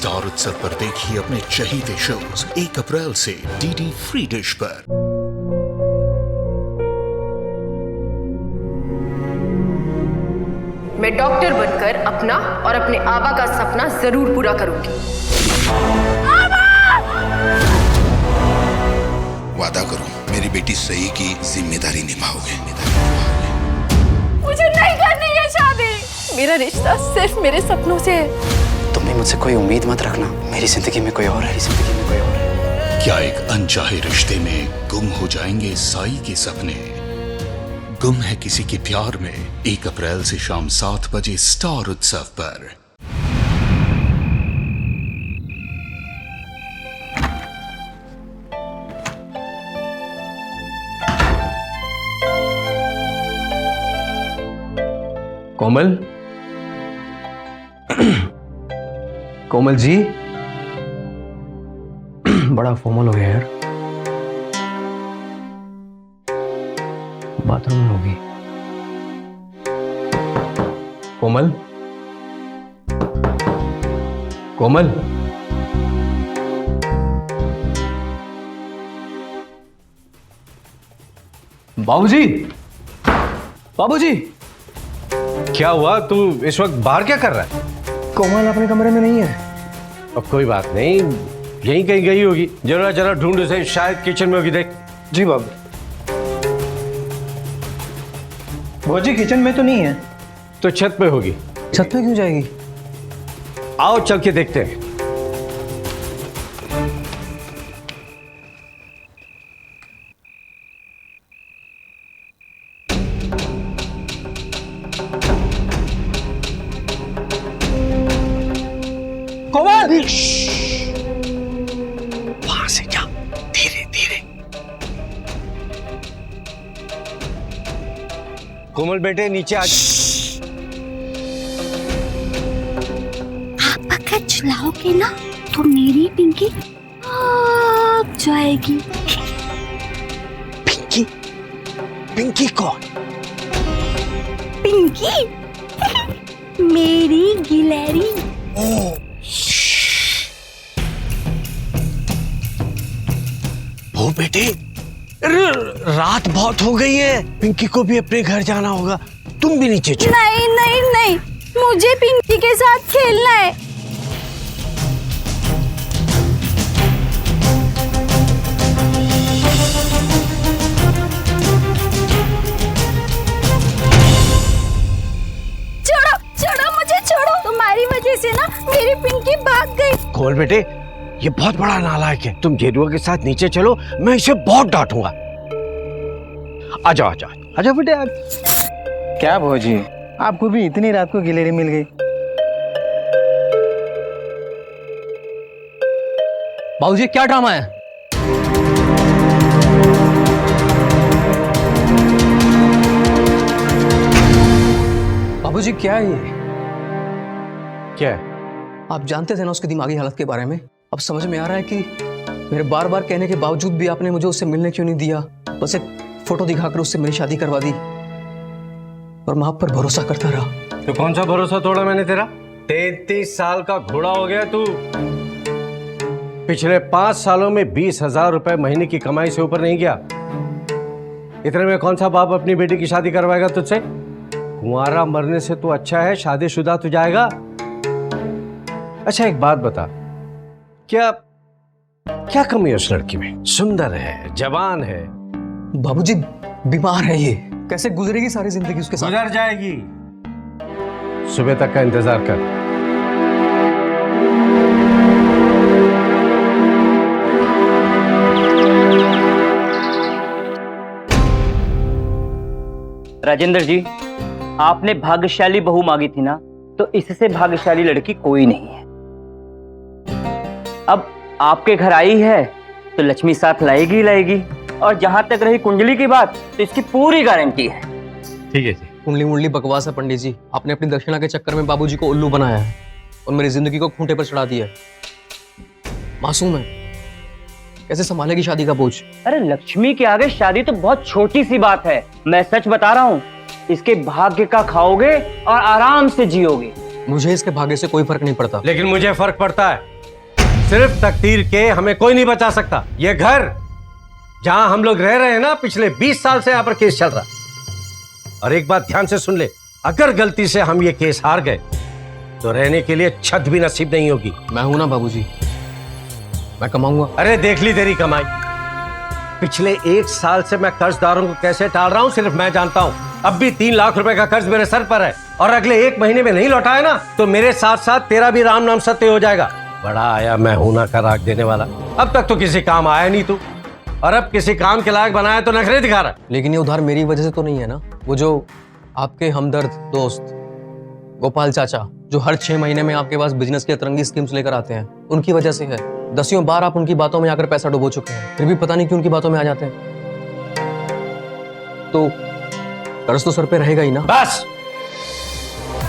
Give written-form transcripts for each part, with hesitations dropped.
Star उत्सव पर देखिए अपने चहीते शोज 1 अप्रैल से डीडी फ्री डिश पर। मैं डॉक्टर बनकर अपना और अपने आबा का सपना जरूर पूरा करूंगी। वादा करो मेरी बेटी सही की जिम्मेदारी निभाओगे। मुझे नहीं करनी है शादी। मेरा रिश्ता सिर्फ मेरे सपनों से है। तुम भी मुझसे कोई उम्मीद मत रखना। मेरी जिंदगी में कोई और है, जिंदगी में कोई और है। क्या एक अनचाहे रिश्ते में गुम हो जाएंगे साई के सपने? गुम है किसी के प्यार में 1 अप्रैल से शाम 7 बजे स्टार उत्सव पर। कोमल कोमल जी, बड़ा फॉर्मल हो गया यार। बाथरूम में होगी। कोमल कोमल बाबूजी, बाबूजी, क्या हुआ? तू इस वक्त बाहर क्या कर रहा है? कोमल अपने कमरे में नहीं है। अब कोई बात नहीं, यहीं कहीं गई होगी। जरा जरा ढूंढ उसे, शायद किचन में होगी। देख। जी बाबू। भौजी किचन में तो नहीं है। तो छत पे होगी। छत पे क्यों जाएगी? आओ चल के देखते हैं। कोमल! वहां से जा, धीरे धीरे। कोमल बेटे नीचे आ। आप अगर चलाओगे ना तो मेरी पिंकी भाग जाएगी। पिंकी? पिंकी कौन? पिंकी मेरी गिलहरी। वो बेटे, रात बहुत हो गई है, पिंकी को भी अपने घर जाना होगा। तुम भी नीचे चलो। नहीं नहीं नहीं, मुझे पिंकी के साथ खेलना है। छोड़ो छोड़ो, मुझे छोड़ो। तुम्हारी वजह से ना मेरी पिंकी भाग गई। कोमल बेटे, ये बहुत बड़ा नालायक है। तुम गेरुआ के साथ नीचे चलो, मैं इसे बहुत डांटूंगा। आजाओ आजाओ आजाओ बेटे। क्या भौजी, आपको भी इतनी रात को गिलहरी मिल गई? बाबूजी क्या ड्रामा है? बाबूजी क्या है ये? क्या है? आप जानते थे ना उसकी दिमागी हालत के बारे में। अब समझ में आ रहा है कि मेरे बार बार कहने के बावजूद भी आपने मुझे उससे मिलने क्यों नहीं दिया। बस एक फोटो दिखाकर उससे मेरी शादी करवा दी और मैं आप पर भरोसा करता रहा। तो कौन सा भरोसा तोड़ा मैंने तेरा? 33 साल का घोड़ा हो गया तू। पिछले 5 सालों में 20,000 रुपए महीने की कमाई से ऊपर नहीं गया। इतने में कौन सा बाप अपनी बेटी की शादी करवाएगा तुझसे? कुंवारा मरने से तो अच्छा है शादीशुदा तो जाएगा। अच्छा एक बात बता, क्या क्या कमी है उस लड़की में? सुंदर है, जवान है। बाबूजी बीमार है ये, कैसे गुजरेगी सारी जिंदगी उसके साथ? गुजर जाएगी। सुबह तक का इंतजार कर। राजेंद्र जी, आपने भाग्यशाली बहू मांगी थी ना, तो इससे भाग्यशाली लड़की कोई नहीं है। अब आपके घर आई है तो लक्ष्मी साथ लाएगी ही लाएगी। और जहां तक रही कुंडली की बात, तो इसकी पूरी गारंटी है। ठीक है जी। कुंडली मुंडली बकवास है पंडित जी। आपने अपनी दक्षिणा के चक्कर में बाबूजी को उल्लू बनाया है और मेरी जिंदगी को खूंटे पर चढ़ा दिया है। मासूम है, कैसे संभालेगी शादी का बोझ? अरे लक्ष्मी के आगे शादी तो बहुत छोटी सी बात है। मैं सच बता रहा हूँ, इसके भाग्य का खाओगे और आराम से जियोगे। मुझे इसके भाग्य से कोई फर्क नहीं पड़ता। लेकिन मुझे फर्क पड़ता है। सिर्फ तकदीर के हमें कोई नहीं बचा सकता। ये घर जहां हम लोग रह रहे हैं ना, पिछले 20 साल से यहां पर केस चल रहा। और एक बात ध्यान से सुन ले, अगर गलती से हम ये केस हार गए तो रहने के लिए छत भी नसीब नहीं होगी। मैं हूं ना बाबूजी, मैं कमाऊंगा। अरे देख ली तेरी कमाई। पिछले 1 साल से मैं कर्जदारों को कैसे टाल रहा हूं सिर्फ मैं जानता हूं। अब भी 3 लाख रुपए का कर्ज मेरे सर पर है और अगले 1 महीने में नहीं लौटाया ना तो मेरे साथ साथ तेरा भी राम नाम सत्य हो जाएगा। बड़ा आया मैं हूं ना का राग देने वाला। अब तक तो किसी काम आया नहीं तू, और अब किसी काम के लायक बनाया तो नखरे दिखा रहा। लेकिन ये उधार मेरी वजह से तो नहीं है ना। वो जो आपके हमदर्द दोस्त गोपाल चाचा जो हर 6 महीने में आपके पास बिजनेस की अतरंगी स्कीम्स लेकर आते हैं, उनकी वजह से है। 10 बार आप उनकी बातों में आकर पैसा डुबो चुके हैं, फिर भी पता नहीं क्यों उनकी बातों में आ जाते हैं। तो कर्ज तो सर पे रहेगा ही ना। बस,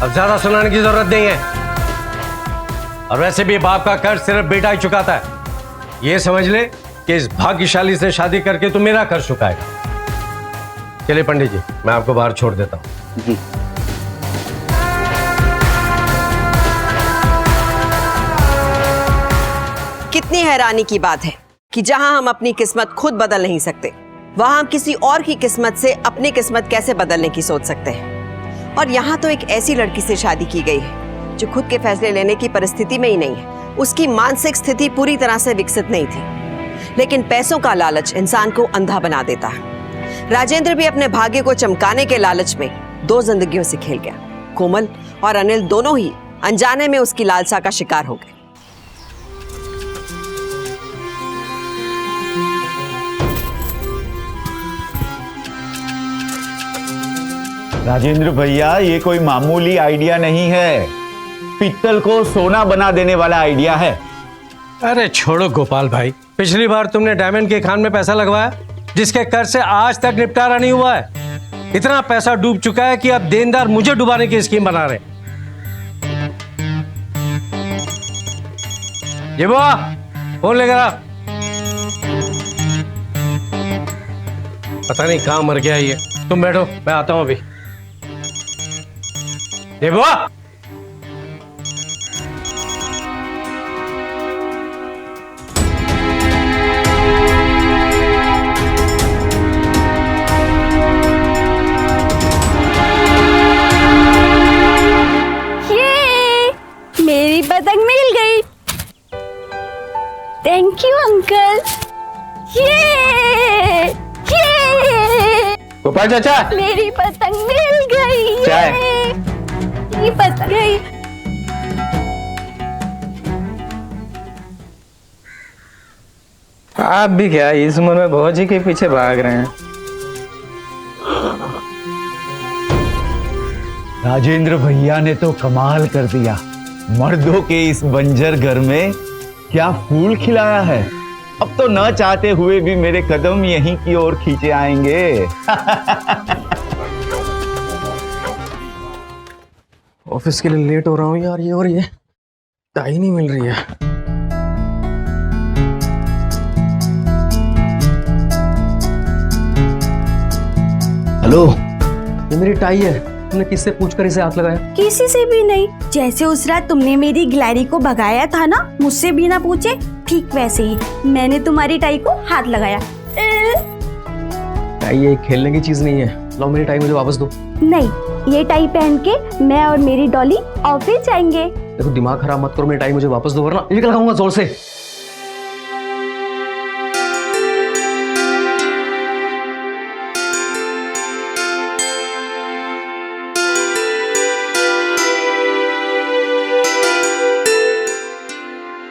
अब ज्यादा सुनाने की जरूरत नहीं है। और वैसे भी बाप का कर्ज सिर्फ बेटा ही चुकाता है। ये समझ ले कि इस भाग्यशाली से शादी करके तू मेरा कर्ज चुकाएगा। चलिए पंडित जी, मैं आपको बाहर छोड़ देता हूं। जी। कितनी हैरानी की बात है कि जहां हम अपनी किस्मत खुद बदल नहीं सकते, वहां हम किसी और की किस्मत से अपनी किस्मत कैसे बदलने की सोच सकते हैं। और यहाँ तो एक ऐसी लड़की से शादी की गई है जो खुद के फैसले लेने की परिस्थिति में ही नहीं है। उसकी मानसिक स्थिति पूरी तरह से विकसित नहीं थी, लेकिन पैसों का लालच इंसान को अंधा बना देता है। राजेंद्र भी अपने भाग्य को चमकाने के लालच में 2 जिंदगियों से खेल गया। कोमल और अनिल दोनों ही अनजाने में उसकी लालसा का शिकार हो गए। राजेंद्र भैया, ये कोई मामूली आइडिया नहीं है, पित्तल को सोना बना देने वाला आइडिया है। अरे छोड़ो गोपाल भाई, पिछली बार तुमने डायमंड के खान में पैसा लगवाया जिसके कर्ज से आज तक निपटारा नहीं हुआ है। इतना पैसा डूब चुका है कि अब देनदार मुझे डुबाने की स्कीम बना रहे। ये बुआ, फोन लेकर आ। पता नहीं कहां मर गया ये। तुम बैठो, मैं आता हूं अभी। ये बुआ, मेरी पतंग मिल गई। Thank you uncle. ये गोपाल चाचा, मेरी पतंग मिल गई। चाय। ये पतंग गई। आप भी क्या इस उम्र में भौजी के पीछे भाग रहे हैं? राजेंद्र भैया ने तो कमाल कर दिया। मर्दों के इस बंजर घर में क्या फूल खिलाया है। अब तो न चाहते हुए भी मेरे कदम यहीं की ओर खींचे आएंगे। ऑफिस के लिए लेट हो रहा हूँ यार, ये और ये टाई नहीं मिल रही है। हेलो, ये मेरी टाई है। तुमने किससे पूछकर इसे हाथ लगाया? किसी से भी नहीं। जैसे उस रात तुमने मेरी गिलहरी को भगाया था ना, मुझसे बिना पूछे, ठीक वैसे ही मैंने तुम्हारी टाई को हाथ लगाया। टाई ये खेलने की चीज नहीं है। लो मेरी टाई मुझे वापस दो। नहीं, ये टाई पहन के मैं और मेरी डॉली ऑफिस जाएंगे। देखो दिमाग खराब मत करो, मेरी टाई मुझे वापस दो वरना एक लगाऊंगा जोर से।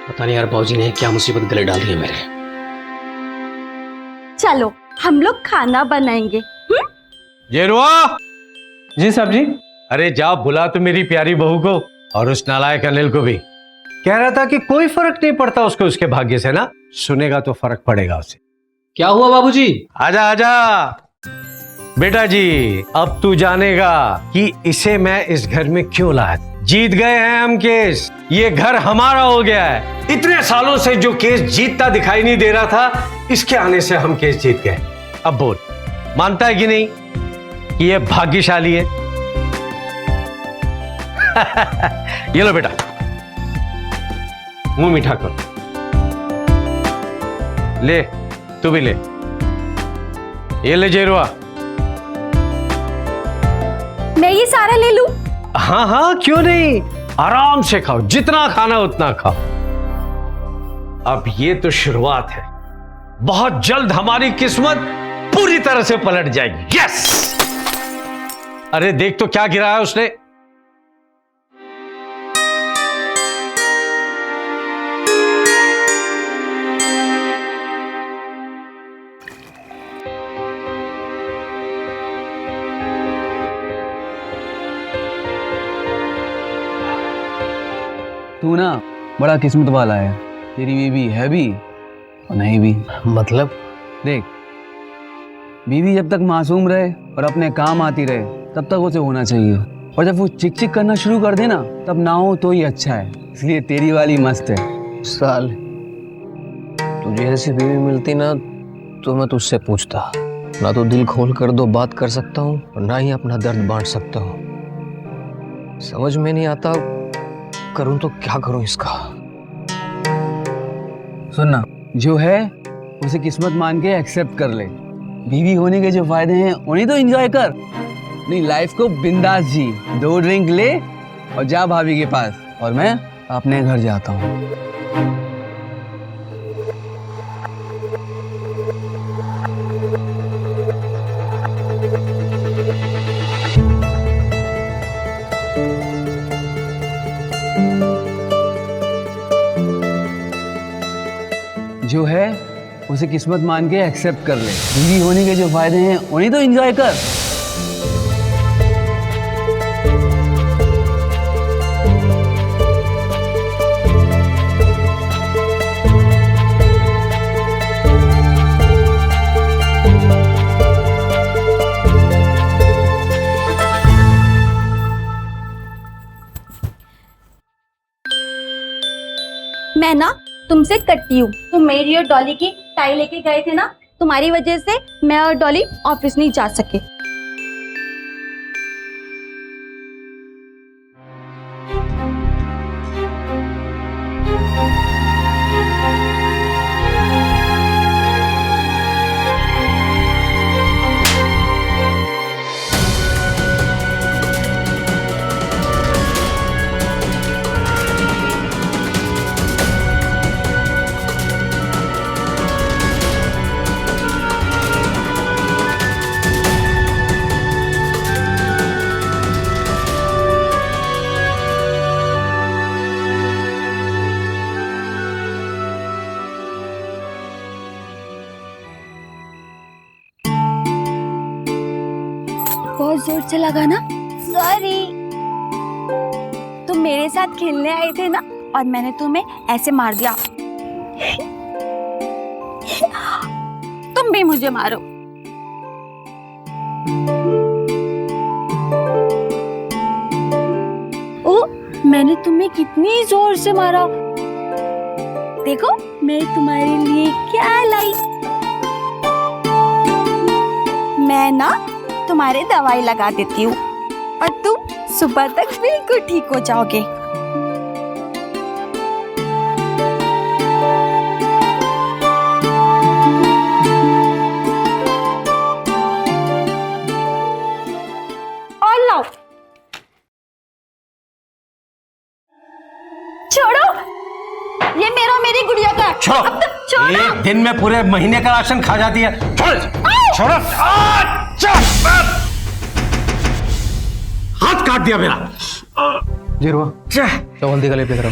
पता नहीं यार बाबूजी ने क्या मुसीबत गले डाल दी है मेरे। चलो हम लोग खाना बनाएंगे। ये रुआ। जी साहब जी। अरे जाओ बुला तो मेरी प्यारी बहू को और उस नालायक अनिल को भी। कह रहा था कि कोई फर्क नहीं पड़ता उसको उसके भाग्य से ना। सुनेगा तो फर्क पड़ेगा उसे। क्या हुआ बाबूजी? आजा आजा बेटा जी, अब तू जानेगा कि इसे मैं इस घर में क्यों लाया। जीत गए हैं हम केस, ये घर हमारा हो गया है। इतने सालों से जो केस जीतता दिखाई नहीं दे रहा था, इसके आने से हम केस जीत गए। अब बोल, मानता है कि नहीं कि ये भाग्यशाली है? ये लो बेटा, मुंह मीठा करो। ले, तू भी ले। ये ले जेरुआ। मैं ये सारा ले लूं? हाँ हाँ, क्यों नहीं, आराम से खाओ, जितना खाना उतना खाओ। अब ये तो शुरुआत है, बहुत जल्द हमारी किस्मत पूरी तरह से पलट जाएगी। यस! अरे देख तो क्या गिराया उसने। तू ना बड़ा किस्मत वाला है, तेरी बीवी है भी और नहीं भी। मतलब? देख, बीवी जब तक मासूम रहे और अपने काम आती रहे तब तक उसे होना चाहिए, और जब वो चिक चिक करना शुरू कर दे ना तब ना हो तो ही अच्छा है। इसलिए तेरी वाली मस्त है। साल तुझे ऐसी बीवी मिलती ना तो मैं तुझसे पूछता, ना तो दिल खोल कर दो बात कर सकता हूँ और ना ही अपना दर्द बांट सकता हूँ। समझ में नहीं आता करूँ तो क्या करूँ इसका। सुनना, जो है उसे किस्मत मान के एक्सेप्ट कर ले। बीवी होने के जो फायदे हैं उन्हें तो एंजॉय कर, नहीं लाइफ को बिंदास जी। 2 ड्रिंक ले और जा भाभी के पास, और मैं अपने घर जाता हूँ। जो है उसे किस्मत मान के एक्सेप्ट कर ले। बीवी होने के जो फायदे हैं उन्हें तो एंजॉय कर। मैं ना तुमसे कटती हूँ। तुम मेरी और डॉली की टाई लेके गए थे ना, तुम्हारी वजह से मैं और डॉली ऑफिस नहीं जा सके। बहुत जोर से लगा ना, सॉरी। तुम मेरे साथ खेलने आए थे ना और मैंने तुम्हें ऐसे मार दिया। तुम भी मुझे मारो। ओ, मैंने तुम्हें कितनी जोर से मारा। देखो मैं तुम्हारे लिए क्या लाई। मैं ना तुम्हारे दवाई लगा देती हूँ और तुम सुबह तक बिल्कुल ठीक हो जाओगे। और लाओ। छोड़ो, ये मेरा मेरी गुड़िया का है। छोड़ो। छोड़ो। एक दिन में पूरे महीने का राशन खा जाती है। छोड़ो। हाथ काट दिया मेरा। जीरुआ, तो हल्दी का लेप लेकर आओ।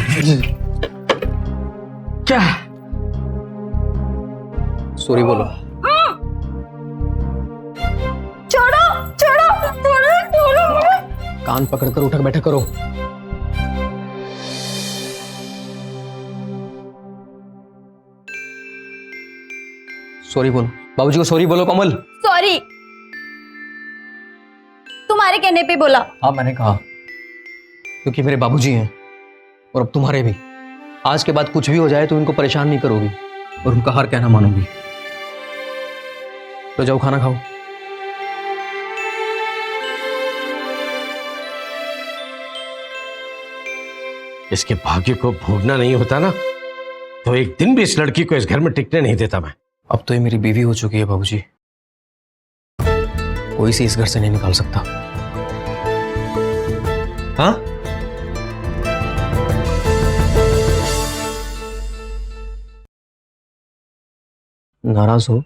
क्या? सॉरी बोलो। छोड़ो छोड़ो छोड़ो छोड़ो। कान पकड़कर उठक बैठक करो। सॉरी बोलो, बाबूजी को सॉरी बोलो। कमल, सॉरी। तुम्हारे कहने पे बोला। हाँ मैंने कहा, क्योंकि मेरे बाबूजी हैं और अब तुम्हारे भी। आज के बाद कुछ भी हो जाए तो उनको परेशान नहीं करोगी और उनका हर कहना मानोगी। तो जाओ खाना खाओ। इसके भाग्य को भोगना नहीं होता ना तो एक दिन भी इस लड़की को इस घर में टिकने नहीं देता मैं। अब तो ये मेरी बीवी हो चुकी है बाबूजी, कोई से इस घर से नहीं निकाल सकता। हाँ, नाराज हो?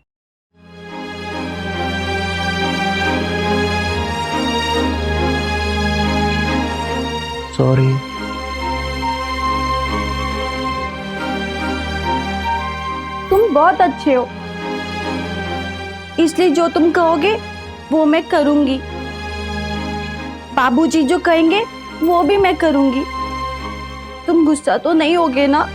सॉरी। तुम बहुत अच्छे हो, इसलिए जो तुम कहोगे वो मैं करूंगी। बाबूजी जो कहेंगे वो भी मैं करूंगी। तुम गुस्सा तो नहीं होगे ना?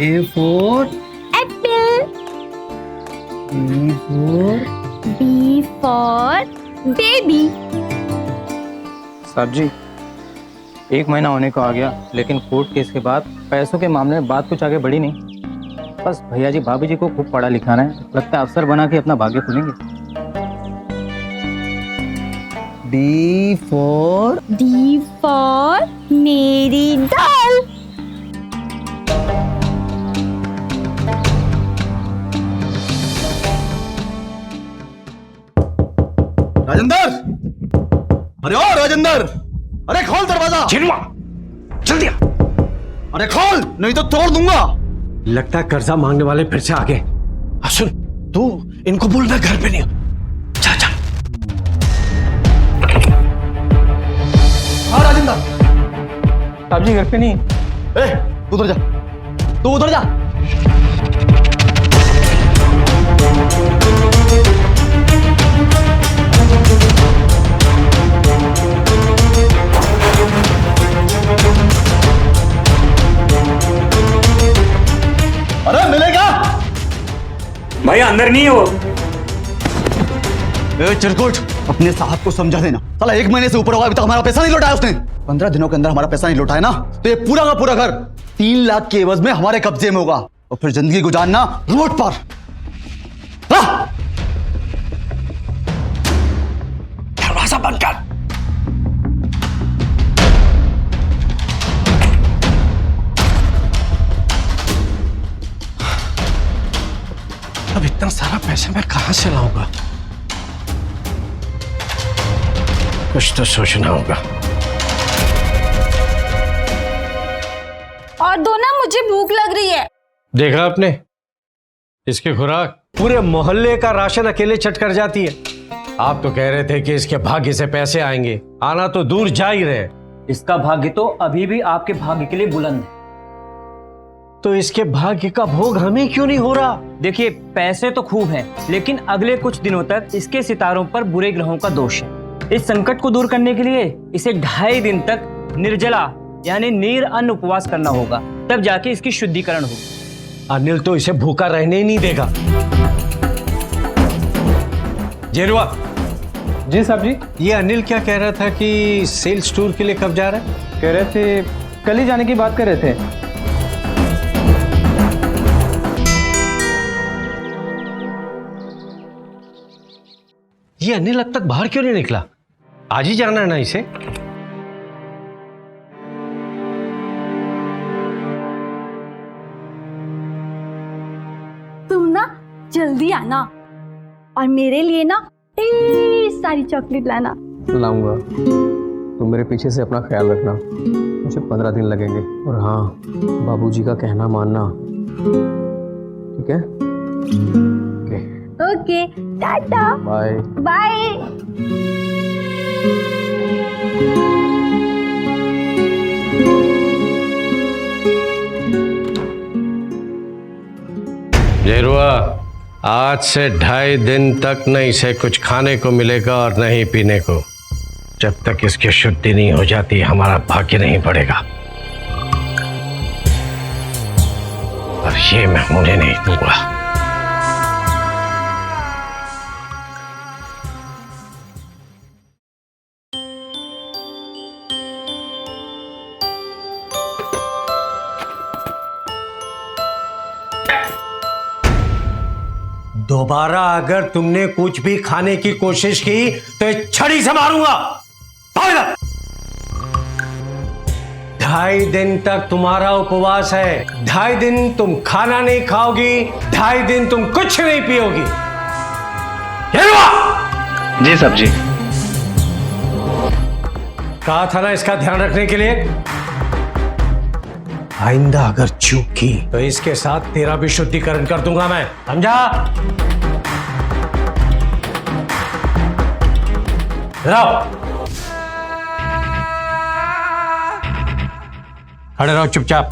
A for Apple. B for B for baby. साहब जी, 1 महीना होने को आ गया, लेकिन कोर्ट केस के बाद पैसों के मामले में बात कुछ आगे बढ़ी नहीं। बस भैया जी भाभी जी को खूब पढ़ा लिखाना है, लगता है अफसर बना के अपना भाग्य खुलेंगे। D for D for मेरी doll. राजेंद्र, अरे ओ राजेंद्र, अरे खोल दरवाजा। चिनवा, जल्दी आ। अरे खोल, नहीं तो तोड़ दूंगा। लगता है कर्जा मांगने वाले फिर से आ गए। सुन, तू इनको बोल मैं घर पे नहीं हूं। जा जा। हाँ राजेंद्र। साहब जी घर पे नहीं। तू उधर जा, तू उधर जा। अरे मिलेगा भैया, अंदर नहीं है वो। चिरकुट, अपने साहब को समझा देना। साला 1 महीने से ऊपर हुआ, अभी तक हमारा पैसा नहीं लौटाया उसने। 15 दिनों के अंदर हमारा पैसा नहीं लौटाया ना, तो ये पूरा का पूरा घर 3 लाख के एवज में हमारे कब्जे में होगा, और फिर जिंदगी गुजारना रोड पर। दरवाजा बंद कर। अब इतना सारा पैसा मैं कहां से लाऊंगा? कुछ तो सोचना होगा। और दो ना, मुझे भूख लग रही है। देखा आपने, इसकी खुराक पूरे मोहल्ले का राशन अकेले चट कर जाती है। आप तो कह रहे थे कि इसके भाग्य से पैसे आएंगे, आना तो दूर जा ही रहे। इसका भाग्य तो अभी भी आपके भाग्य के लिए बुलंद है। तो इसके भाग्य का भोग हमें क्यों नहीं हो रहा? देखिए, पैसे तो खूब हैं, लेकिन अगले कुछ दिनों तक इसके सितारों पर बुरे ग्रहों का दोष है। इस संकट को दूर करने के लिए इसे 2.5 दिन तक निर्जला यानी नीर अन्न उपवास करना होगा, तब जाके इसकी शुद्धिकरण होगी। अनिल तो इसे भूखा रहने ही नहीं देगा। जेरुआ। जी साहब जी। ये अनिल क्या कह रहा था कि सेल्स टूर के लिए कब जा रहा है? कह रहे थे कल ही जाने की बात कर रहे थे। ये अनिल अब तक बाहर क्यों नहीं निकला? आज ही जाना है ना इसे। तुम ना जल्दी आना, और मेरे लिए ना ढेर सारी चॉकलेट लाना। लाऊंगा। तुम मेरे पीछे से अपना ख्याल रखना, मुझे 15 दिन लगेंगे। और हाँ, बाबूजी का कहना मानना, ठीक है? Okay, tata, bye bye. जेरुआ, आज से 2.5 दिन तक न इसे कुछ खाने को मिलेगा और न ही पीने को। जब तक इसकी शुद्धि नहीं हो जाती, हमारा भाग्य नहीं बढ़ेगा। और ये मैं होने नहीं दूंगा। दोबारा अगर तुमने कुछ भी खाने की कोशिश की तो ये छड़ी से मारूंगा। भाग इधर। 2.5 दिन तक तुम्हारा उपवास है। 2.5 दिन तुम खाना नहीं खाओगी, 2.5 दिन तुम कुछ नहीं पियोगी। जी साहब जी। कहा था ना इसका ध्यान रखने के लिए। आइंदा अगर चूक की तो इसके साथ तेरा भी शुद्धिकरण कर दूंगा मैं, समझा? रहो, खड़े रहो चुपचाप।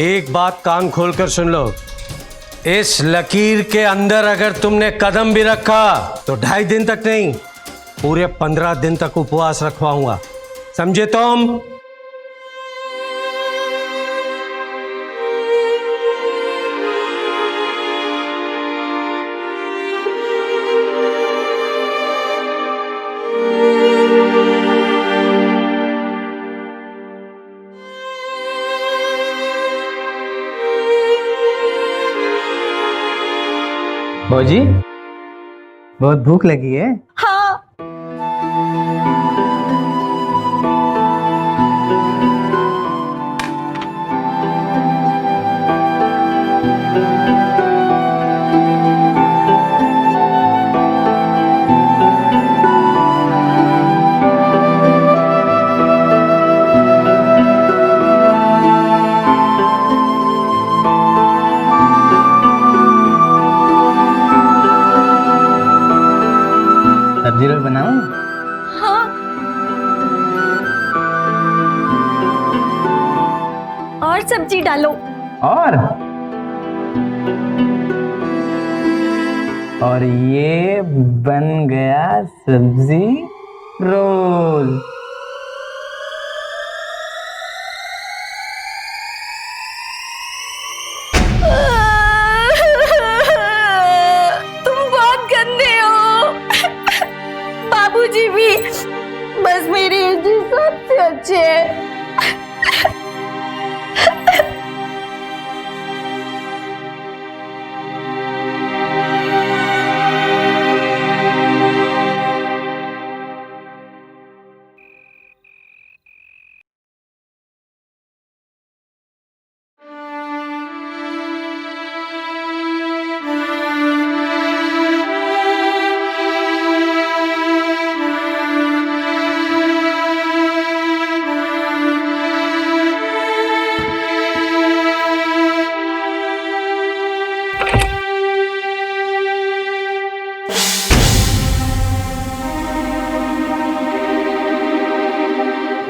एक बात कान खोलकर सुन लो, इस लकीर के अंदर अगर तुमने कदम भी रखा तो 2.5 दिन तक नहीं, पूरे 15 दिन तक उपवास रखवाऊंगा, समझे तुम? भौजी, बहुत भूख लगी है। हाँ। सब्जी रोल बनाऊं? हाँ। और सब्जी डालो। और ये बन गया सब्जी रोल। तुम बहुत गंदे हो। बाबूजी भी, बस मेरी जी सबसे अच्छे है।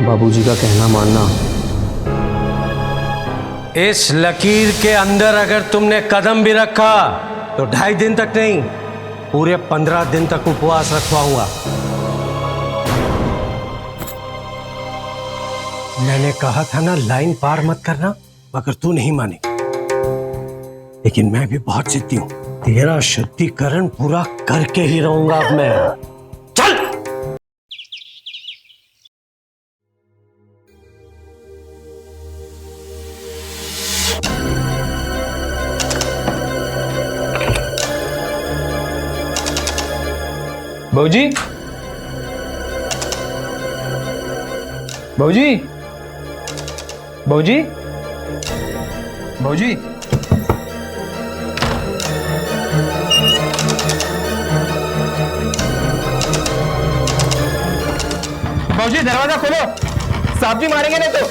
बाबूजी का कहना मानना। इस लकीर के अंदर अगर तुमने कदम भी रखा तो 2.5 दिन तक नहीं, पूरे 15 दिन तक उपवास रखवाऊंगा। मैंने कहा था ना लाइन पार मत करना, मगर तू नहीं मानी। लेकिन मैं भी बहुत जिद्दी हूं, तेरा शुद्धिकरण पूरा करके ही रहूंगा अब मैं। चल। भौजी, भौजी, भौजी, भौजी, भौजी दरवाजा खोलो, साहब जी मारेंगे नहीं तो।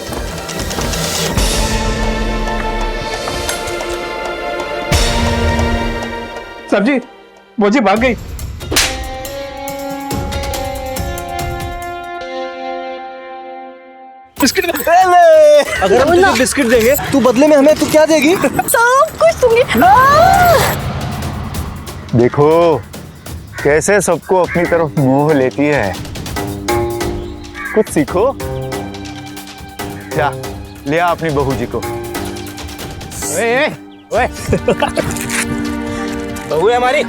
साहब जी, भौजी भाग गई। बिस्किट अगर हम तुझे बिस्किट देंगे तू बदले में हमें तू क्या देगी? सब कुछ दूंगी। देखो कैसे सबको अपनी तरफ मोह लेती है। कुछ सीखो। जा ले आ अपनी बहू जी को। ओए बहू है हमारी,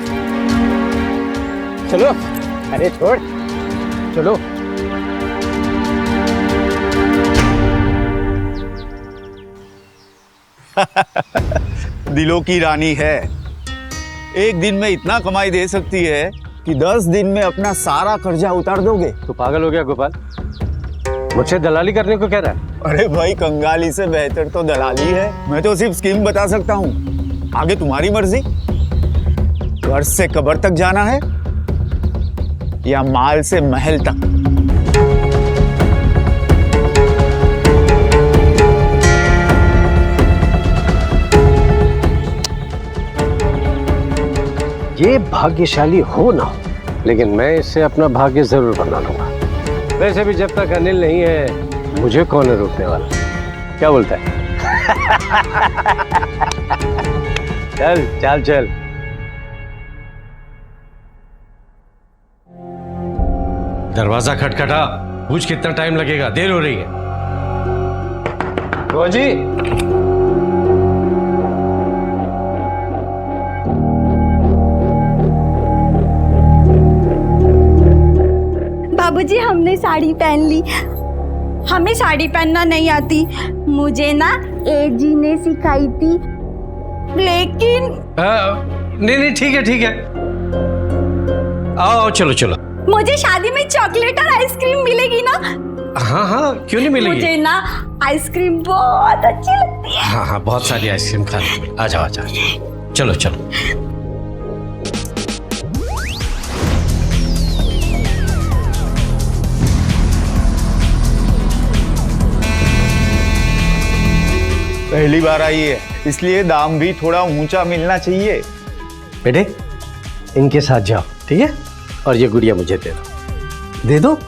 चलो। अरे छोड़, चलो। दिलों की रानी है, एक दिन में इतना कमाई दे सकती है कि 10 दिन में अपना सारा कर्जा उतार दोगे। तू पागल हो गया गोपाल, मुझसे दलाली करने को कह रहा है? अरे भाई, कंगाली से बेहतर तो दलाली है। मैं तो सिर्फ स्कीम बता सकता हूँ, आगे तुम्हारी मर्जी। घर से कब्र तक जाना है या माल से महल तक? ये भाग्यशाली हो ना, लेकिन मैं इससे अपना भाग्य जरूर बना लूंगा। वैसे भी जब तक अनिल नहीं है, मुझे कौन है रोकने वाला? क्या बोलता है? चल चल चल। दरवाजा खटखटा, पूछ कितना टाइम लगेगा, देर हो रही है। रोहन जी, बाबूजी हमने साड़ी पहन ली। हमें साड़ी पहनना नहीं आती, मुझे ना एजी ने सिखाई थी, लेकिन नहीं ठीक है ठीक है, आओ चलो चलो। मुझे शादी में चॉकलेट और आइसक्रीम मिलेगी ना? हाँ हाँ, क्यों नहीं मिलेगी? मुझे ना आइसक्रीम बहुत अच्छी लगती है। हाँ हाँ, बहुत सारी आइसक्रीम खा ली। आ जाओ आ जाओ, चलो चलो। पहली बार आई है, इसलिए दाम भी थोड़ा ऊंचा मिलना चाहिए। बेटे, इनके साथ जाओ, ठीक है? और ये गुड़िया मुझे दे दो, दे दो।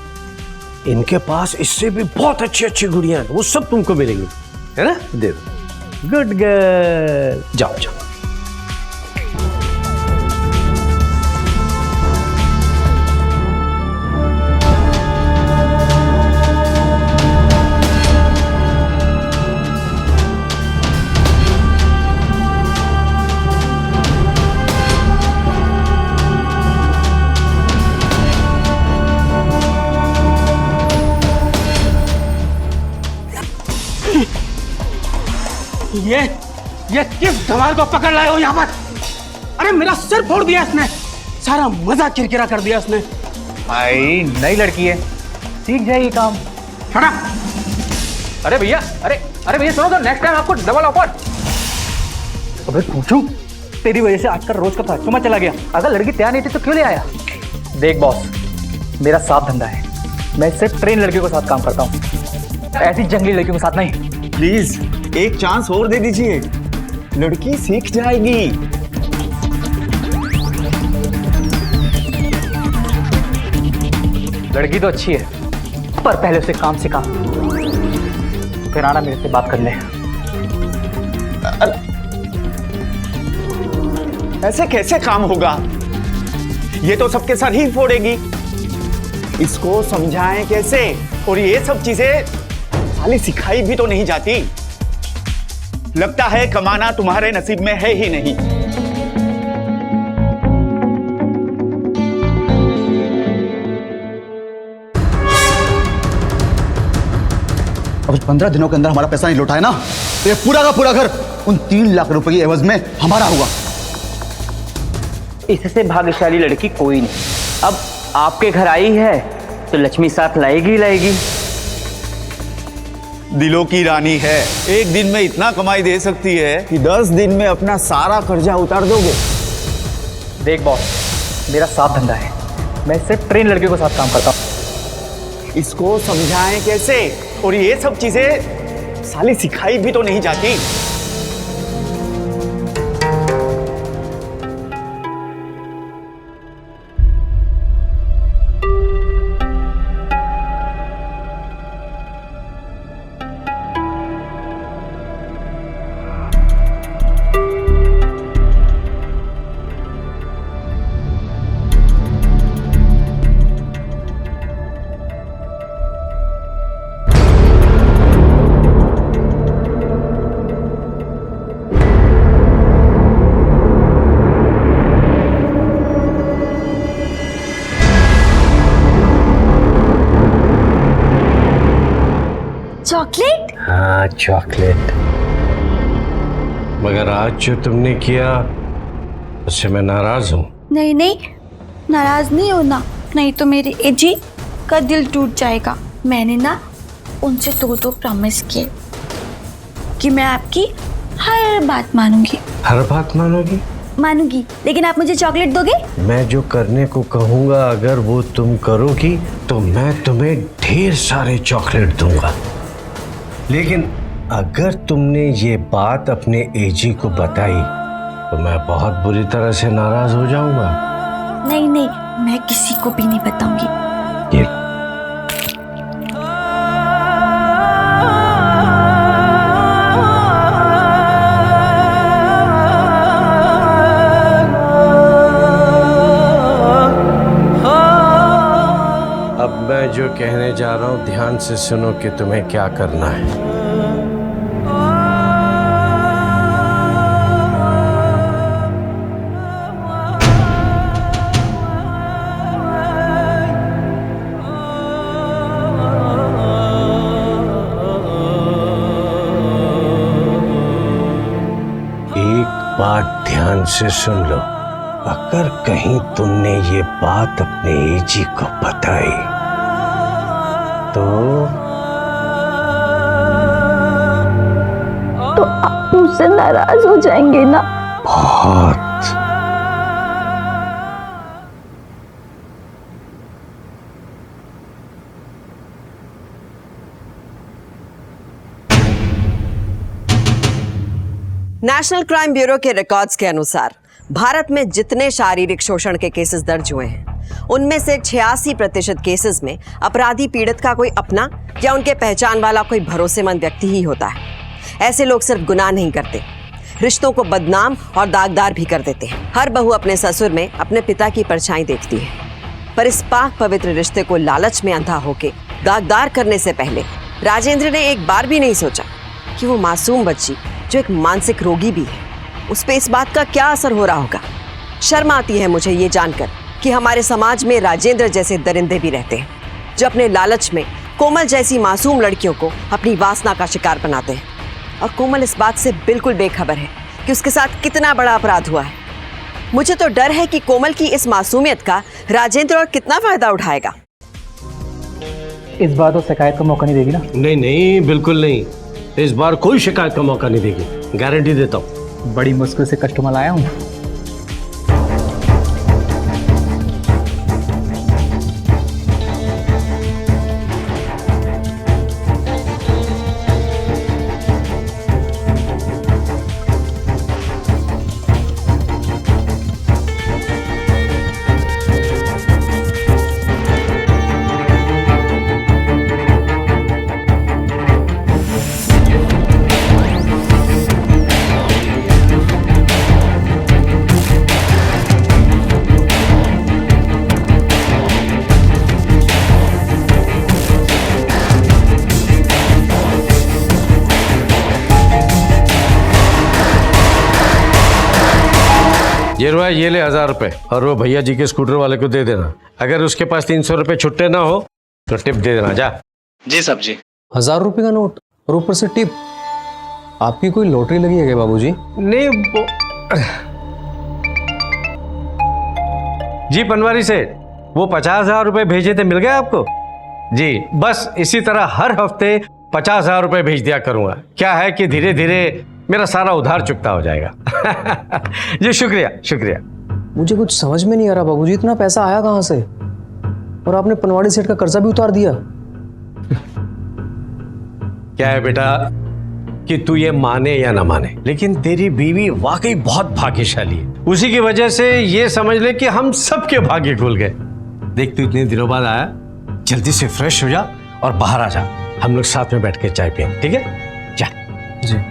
इनके पास इससे भी बहुत अच्छी अच्छी गुड़िया हैं, वो सब तुमको मिलेंगी, है ना? दे दो। गुड गर्ल, जाओ जाओ। ये किस धमाल को पकड़ लाए हो यहाँ पर? अरे मेरा सिर फोड़ दिया इसने, सारा मजा किरकिरा कर दिया इसने। भाई नई लड़की है, सीख जाएगी काम। हटा। अरे भैया, अरे भैया सुनो तो, नेक्स्ट टाइम आपको डबल ऑफर। अबे पूछूं, तेरी वजह से आजकल रोज का राजकुमा चला गया। अगर लड़की तैयार नहीं थी तो क्यों ले आया? देख बॉस, मेरा साफ धंधा है, मैं सिर्फ ट्रेन लड़कियों के साथ काम करता हूँ, ऐसी जंगली लड़कियों के साथ नहीं। प्लीज एक चांस और दे दीजिए, लड़की सीख जाएगी। लड़की तो अच्छी है, पर पहले उसे काम सिखा, फिर आना मेरे से बात कर ले। ऐसे कैसे काम होगा? ये तो सबके सर ही फोड़ेगी। इसको समझाएं कैसे? और ये सब चीजें साली सिखाई भी तो नहीं जाती। लगता है कमाना तुम्हारे नसीब में है ही नहीं। अब 15 दिनों के अंदर हमारा पैसा नहीं लौटाए ना, तो ये पूरा का पूरा घर उन 3 लाख रुपए की एवज में हमारा होगा। इससे भाग्यशाली लड़की कोई नहीं। अब आपके घर आई है तो लक्ष्मी साथ लाएगी लाएगी। दिलों की रानी है, एक दिन में इतना कमाई दे सकती है कि 10 दिन में अपना सारा कर्जा उतार दोगे। देख बॉस, मेरा साफ धंधा है, मैं सिर्फ ट्रेन लड़कियों के साथ काम करता हूँ। इसको समझाएं कैसे? और ये सब चीजें साली सिखाई भी तो नहीं जाती। चॉकलेट। मगर आज जो तुमने किया उससे मैं नाराज हूं। नहीं नहीं, नाराज नहीं होना, नहीं तो मेरे एजी का दिल टूट जाएगा। मैंने ना उनसे दो प्रॉमिस किए कि मैं आपकी हर बात मानूंगी। हर बात मानोगी? मानूंगी, लेकिन आप मुझे चॉकलेट दोगे? मैं जो करने को कहूंगा अगर वो तुम करोगी तो मैं तुम्हें ढेर सारे चॉकलेट दूंगा। लेकिन अगर तुमने ये बात अपने एजी को बताई तो मैं बहुत बुरी तरह से नाराज हो जाऊंगा। नहीं नहीं, मैं किसी को भी नहीं बताऊंगी। ये अब मैं जो कहने जा रहा हूं ध्यान से सुनो कि तुम्हें क्या करना है। बात ध्यान से सुन लो, अगर कहीं तुमने ये बात अपने एजी को बताई तो आप मुझसे नाराज हो जाएंगे ना? बहुत। नेशनल क्राइम ब्यूरो के रिकॉर्ड्स के अनुसार भारत में जितने शारीरिक शोषण के केसेस दर्ज हुए हैं उनमें से 86% केसेस में अपराधी पीड़ित का कोई अपना या उनके पहचान वाला कोई भरोसेमंद व्यक्ति ही होता है। ऐसे लोग सिर्फ गुनाह नहीं करते, रिश्तों को बदनाम और दागदार भी कर देते हैं। हर बहू अपने ससुर में अपने पिता की परछाई देखती है, पर इस पाक पवित्र रिश्ते को लालच में अंधा होके दागदार करने से पहले राजेंद्र ने एक बार भी नहीं सोचा कि वो मासूम बच्ची जो एक मानसिक रोगी भी है, उस पे इस बात का क्या असर हो रहा होगा। शर्म आती है मुझे ये जानकर कि हमारे समाज में राजेंद्र जैसे दरिंदे भी रहते हैं जो अपने लालच में कोमल जैसी मासूम लड़कियों को अपनी वासना का शिकार बनाते हैं, और कोमल इस बात से बिल्कुल बेखबर है कि उसके साथ कितना बड़ा अपराध हुआ है। मुझे तो डर है कि कोमल की इस मासूमियत का राजेंद्र और कितना फायदा उठाएगा। इस बार तो शिकायत का मौका नहीं देगी ना? नहीं नहीं, बिल्कुल नहीं। इस बार कोई शिकायत का मौका नहीं देगी, गारंटी देता हूँ। बड़ी मुश्किल से कस्टमर लाया हूँ। ये रुआ, ये ले 1000 रुपए, और वो भैया जी के स्कूटर वाले को दे देना। अगर उसके पास 300 रुपए छुट्टे ना हो तो टिप दे देना। जा। जी साहब जी। 1000 रुपए का नोट और ऊपर से टिप? आपकी कोई लॉटरी लगी है क्या बाबूजी? नहीं जी पनवारी सेठ, वो 50,000 रुपए भेजे थे, मिल गए आपको? जी, बस इसी तरह हर हफ्ते 50,000 रुपए भेज दिया करूंगा। क्या है कि धीरे धीरे मेरा सारा उधार चुकता हो जाएगा। जी शुक्रिया शुक्रिया। मुझे कुछ समझ में नहीं आ रहा बाबूजी, इतना पैसा आया कहाँ से? और आपने पनवाड़ी सेठ का कर्जा भी उतार दिया। क्या है बेटा कि तू ये माने या ना माने, लेकिन तेरी बीवी वाकई बहुत भाग्यशाली है। उसी की वजह से ये समझ ले कि हम सबके भाग्य खुल गए। देख तू इतने दिनों बाद आया, जल्दी से फ्रेश हो जा और बाहर आ जा, हम लोग साथ में बैठ के चाय पियेंगे, ठीक है? जा। जी।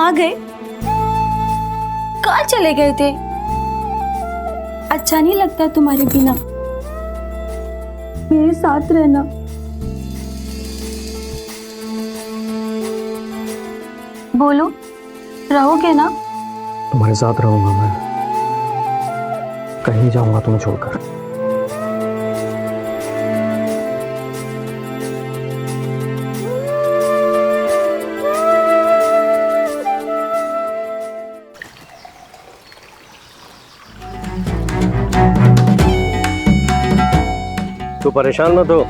आ गए? कहाँ चले गए थे? अच्छा नहीं लगता तुम्हारे बिना? मेरे साथ रहना। बोलो, रहोगे ना? तुम्हारे साथ रहूंगा मैं, कहीं जाऊंगा तुम्हें छोड़कर। तू परेशान मत हो,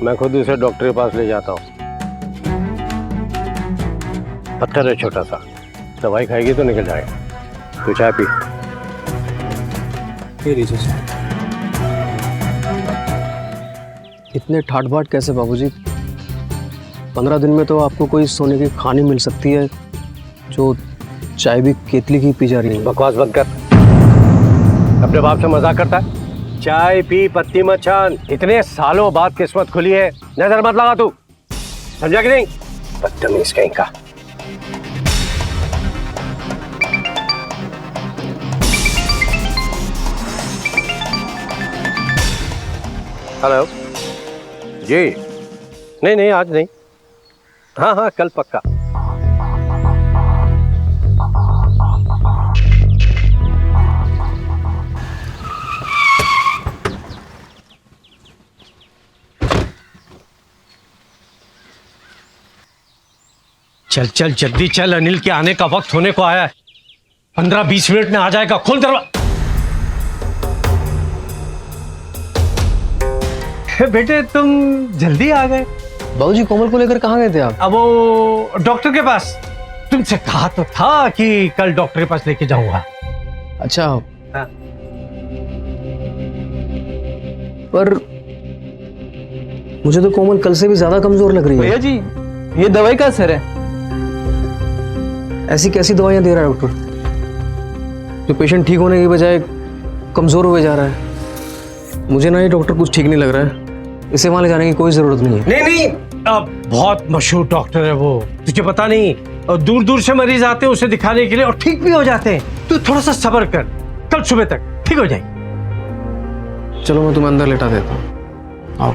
मैं खुद उसे डॉक्टर के पास ले जाता हूँ। पत्थर है छोटा सा, दवाई खाएगी तो निकल जाएगा। तू चाय पी। इतने ठाट बाट कैसे बाबूजी? 15 दिन में तो आपको कोई सोने की खानी मिल सकती है, जो चाय भी केतली की पी जा रही है। बकवास बंद कर, अपने बाप से मजाक करता है। चाय पी, पत्ती मत छान। इतने सालों बाद किस्मत खुली है, नजर मत लगा तू, समझा कि नहीं? बदतमीज कहीं का। हेलो जी। नहीं आज नहीं, हाँ कल पक्का। चल जल्दी चल, अनिल के आने का वक्त होने को आया है। 15-20 मिनट में आ जाएगा, खोल दरवाजा। बेटे तुम जल्दी आ गए। बाबूजी कोमल को लेकर कहाँ गए थे आप? अब वो डॉक्टर के पास। तुमसे कहा तो था कि कल डॉक्टर के पास लेके जाऊंगा। अच्छा हाँ। पर मुझे तो कोमल कल से भी ज्यादा कमजोर लग रही है। भैया जी, ये दवाई का असर है। ऐसी कैसी दवाइयां दे रहा है डॉक्टर, जो पेशेंट ठीक होने की बजाय कमजोर हुए जा रहा है? मुझे ना ये डॉक्टर कुछ ठीक नहीं लग रहा है, इसे वहां ले जाने की कोई जरूरत नहीं है। नहीं, बहुत मशहूर डॉक्टर है वो, तुझे पता नहीं। और दूर दूर से मरीज आते हैं उसे दिखाने के लिए और ठीक भी हो जाते हैं। तू थोड़ा सा सब्र कर, कल सुबह तक ठीक हो जाएगी। चलो मैं तुम्हें अंदर लेटा देता हूँ, आओ।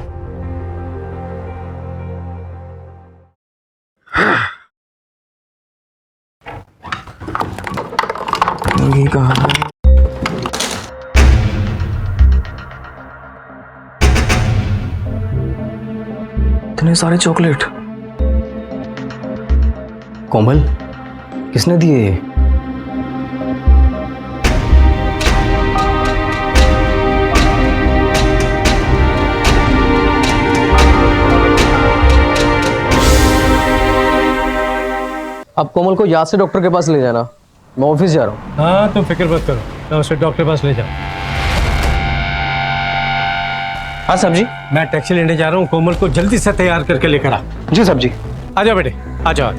ये कहाँ है? इतने सारे चॉकलेट। कोमल, किसने दिए ये? अब कोमल को याद से डॉक्टर के पास ले जाना, मैं ऑफिस जा रहा हूँ। हाँ तुम फिक्र मत करो, मैं उसे डॉक्टर के पास ले जाऊँ। हाँ साहब जी, मैं टैक्सी लेने जा रहा हूँ, कोमल को जल्दी से तैयार करके लेकर आ। जी साहब जी। आ जाओ बेटे, आ जाओ।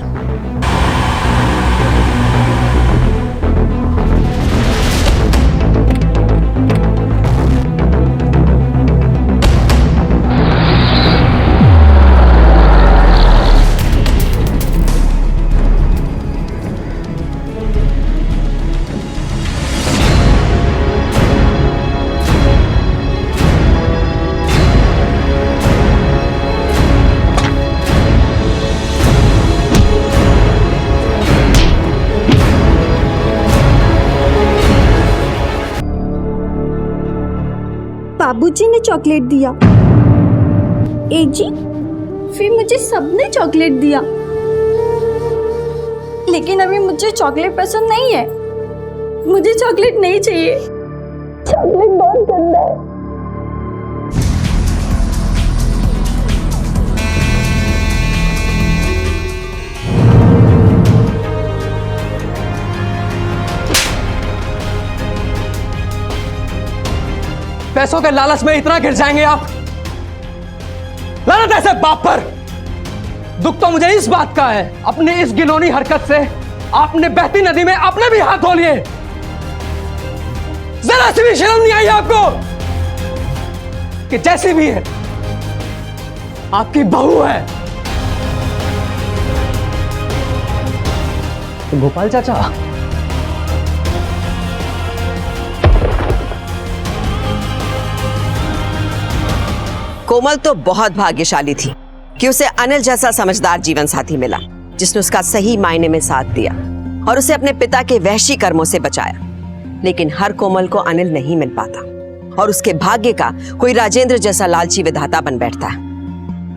बाबूजी ने चॉकलेट दिया। ए जी, फिर मुझे सबने चॉकलेट दिया, लेकिन अभी मुझे चॉकलेट पसंद नहीं है। मुझे चॉकलेट नहीं चाहिए, चॉकलेट बहुत गंदा है। पैसों के लालच में इतना गिर जाएंगे आप? लानत ऐसे बाप पर। दुख तो मुझे इस बात का है, अपने इस घिनौनी हरकत से आपने बहती नदी में अपने भी हाथ धो लिए। जरा सी भी शर्म नहीं आई आपको कि जैसी भी है आपकी बहू है। गोपाल चाचा, कोमल तो बहुत भाग्यशाली थी कि उसे अनिल जैसा समझदार जीवन साथी मिला, जिसने उसका सही मायने में साथ दिया और उसे अपने पिता के वहशी कर्मों से बचाया। लेकिन हर कोमल को अनिल नहीं मिल पाता और उसके भाग्य का कोई राजेंद्र जैसा लालची विधाता बन बैठता है।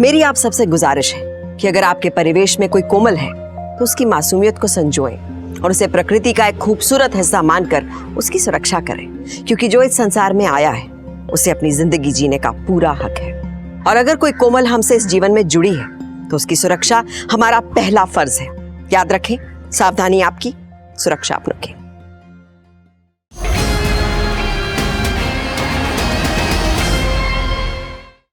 मेरी आप सबसे गुजारिश है कि अगर आपके परिवेश में कोई कोमल है तो उसकी मासूमियत को संजोएं और उसे प्रकृति का एक खूबसूरत हिस्सा मानकर उसकी सुरक्षा करें, क्योंकि जो इस संसार में आया है उसे अपनी जिंदगी जीने का पूरा हक है। और अगर कोई कोमल हमसे इस जीवन में जुड़ी है तो उसकी सुरक्षा हमारा पहला फर्ज है। याद रखें, सावधानी आपकी, सुरक्षा अपनों की।